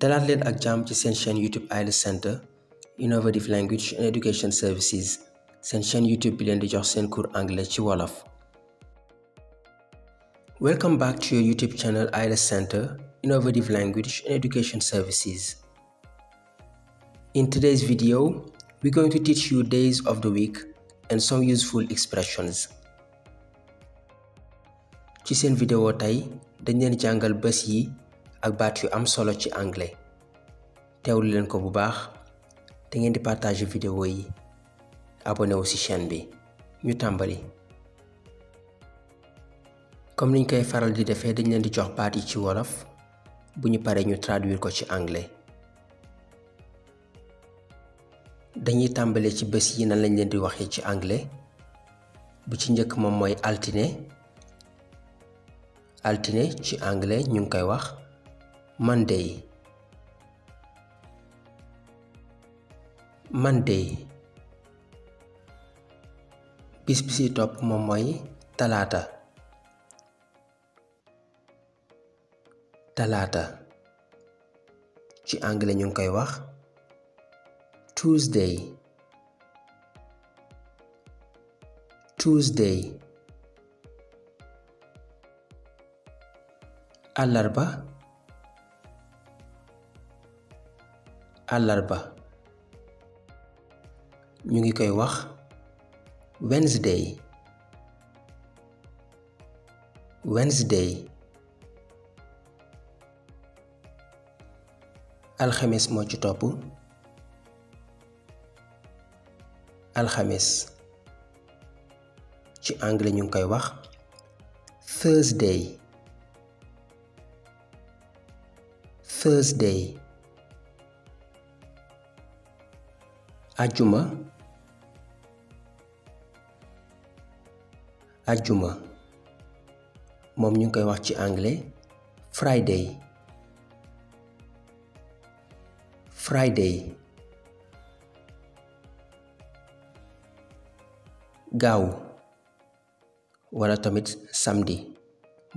dalaat leen ak jàmm ci seen chaîne YouTube IELTS Center Innovative Language and Education Services seen chaîne YouTube bi leen di jox seen cours anglais ci wolof. Welcome back to your YouTube channel IELTS Center Innovative Language and Education Services. In today's video, we're going to teach you days of the week and some useful expressions. Ci seen vidéo tey dañ leen jàngal bés yi ak baat yu am solo ci anglais. Teewlu leen ko bu baax te ngeen di partager vidéo yi abonné wu ci chaîne bi ñu tàmbali. Comme niñ koy faral di defee dañ leen di jox baat yi ci wolof bu ñu paree ñu traduire ko ci anglais. Dañuy tàmbale ci bés yi nan lañ leen di waxee ci anglais. Bu ci njëkk moom mooy altine. Altine ci anglais ñu ngi koy wax Monday. Monday. Bis bi ci topp moom mooy talaata. Talaata ci anglais ñu ngi koy wax Tuesday. Tuesday. Àllarba. Àllarba ñu ngi koy wax Wednesday. Wednesday. Alxames moo ci topp. Alxames ci anglais ñu ngi koy wax Thursday. Thursday. Ajjuma. Ajjuma moom ñu ngi koy wax ci anglais Friday. Friday. Gaaw wala tamit samedi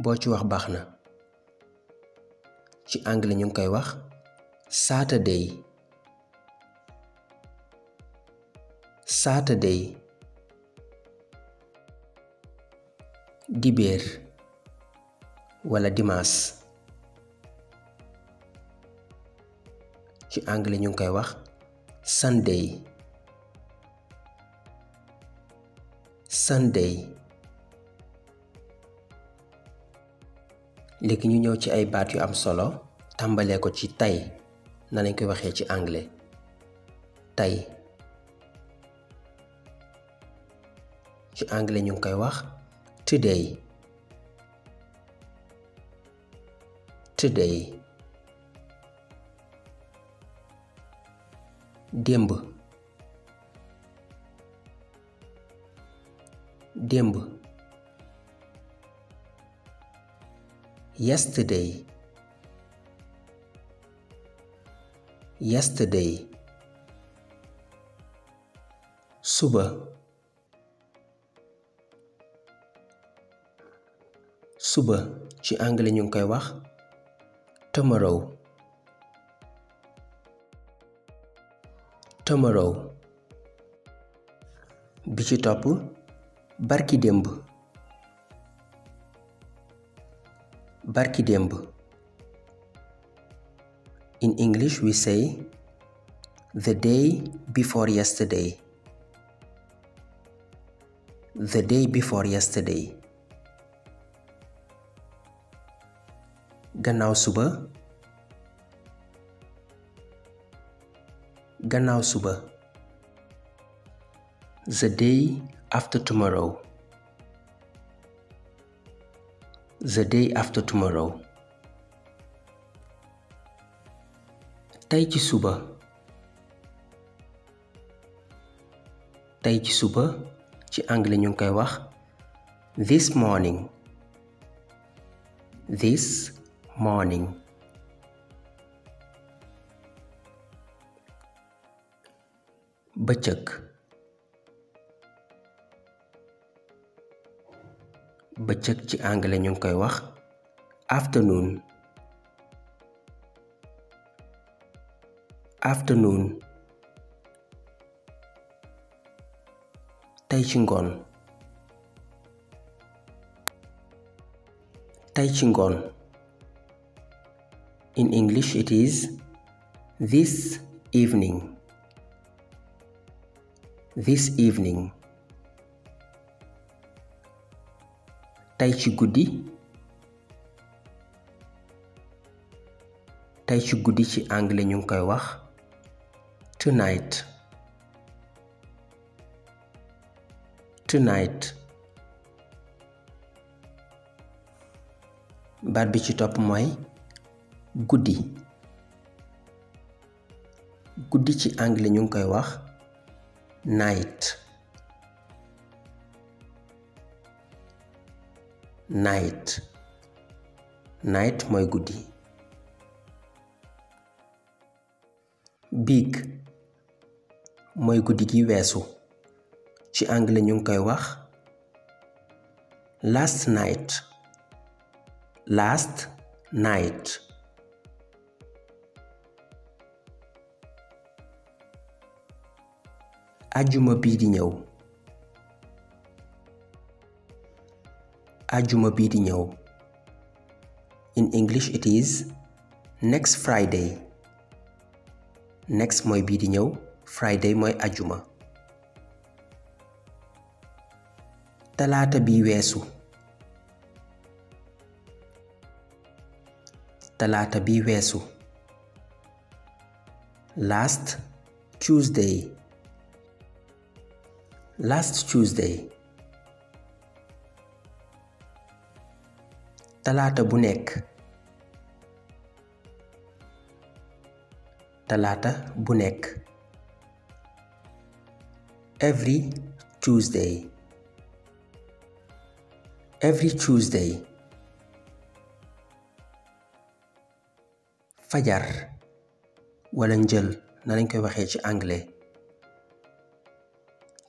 boo ci wax baax na. Ci anglais ñu ngi koy wax Saturday. Saturday. Dibéer wala dimanche. Ci anglais ñu ngi koy wax Sunday. Sunday. léegi ñu ñëw ci ay baat yu am solo tàmbalee ko ci tey na lañ koy waxee ci anglais. Tey ci anglais ñu ngi koy wax today. Today. Démb. Démb. Yesterday. Yesterday. Suba. Suba ci anglais ñu ngi koy wax tomorrow. Tomorrow. Bi ci topp barki démb. Barki démb. In English we say the day before yesterday. The day before yesterday. Gannaaw suba. Gannaaw suba. The day after tomorrow. The day after tomorrow. Tey ci suba. Tey ci suba ci anglais ñu ngi koy wax this morning. This morning. Bëccëg. Bëccëg ci anglais ñu ngi koy wax afternoon. afternoon. Tey ci ngoon. Tey ci ngoon. In English it is this evening. This evening. Tey ci guddi. Tey ci guddi ci anglais ñu ngi koy wax tonight. Tonight. Baat bi ci topp mooy guddi. Guddi ci anglais ñu ngi koy wax night. Night. Night mooy guddi. Big mooy guddi gi weesu. Ci anglais ñu ngi koy wax last night. Last night. Ajuma bii di ñëw. Ajuma bii di ñëw. In English it is next Friday. Next mooy bii di ñëw, Friday mooy ajuma. Talaata bii weesu. Talaata bii weesu. Last Tuesday. Last Tuesday. Talaata bu nekk. Talaata bu nekk. Every Tuesday. Every Tuesday. Fajar wala njël na lañ koy waxee ci anglais.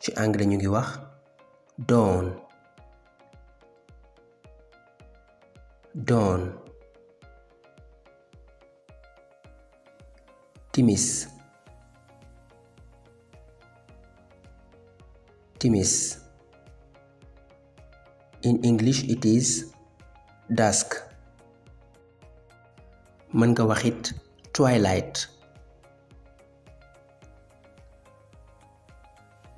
Ci anglais ñu ngi wax dawn. Dawn. Timis. Timis. In English it is dusk. Mën nga waxit twilight.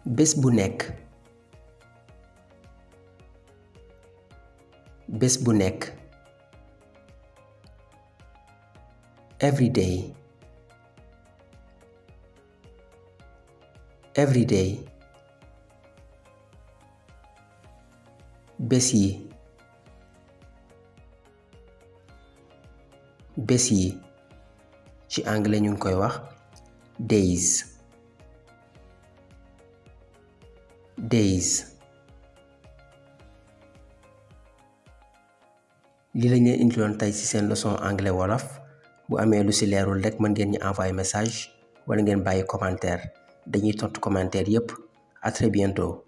Bés bu nekk. Bés bu nekk. Every day. Every day. Bés yi. Bés yi ci anglais ñu ngi koy wax days. Days. li lañ leen indiloon tey ci seen leçon anglais wolof. Bu amee lu ci leerul rek mën ngeen ñu envoyer message wala ngeen bàyyi commentaire. Dañuy tontu commentaire yépp. À très bientôt.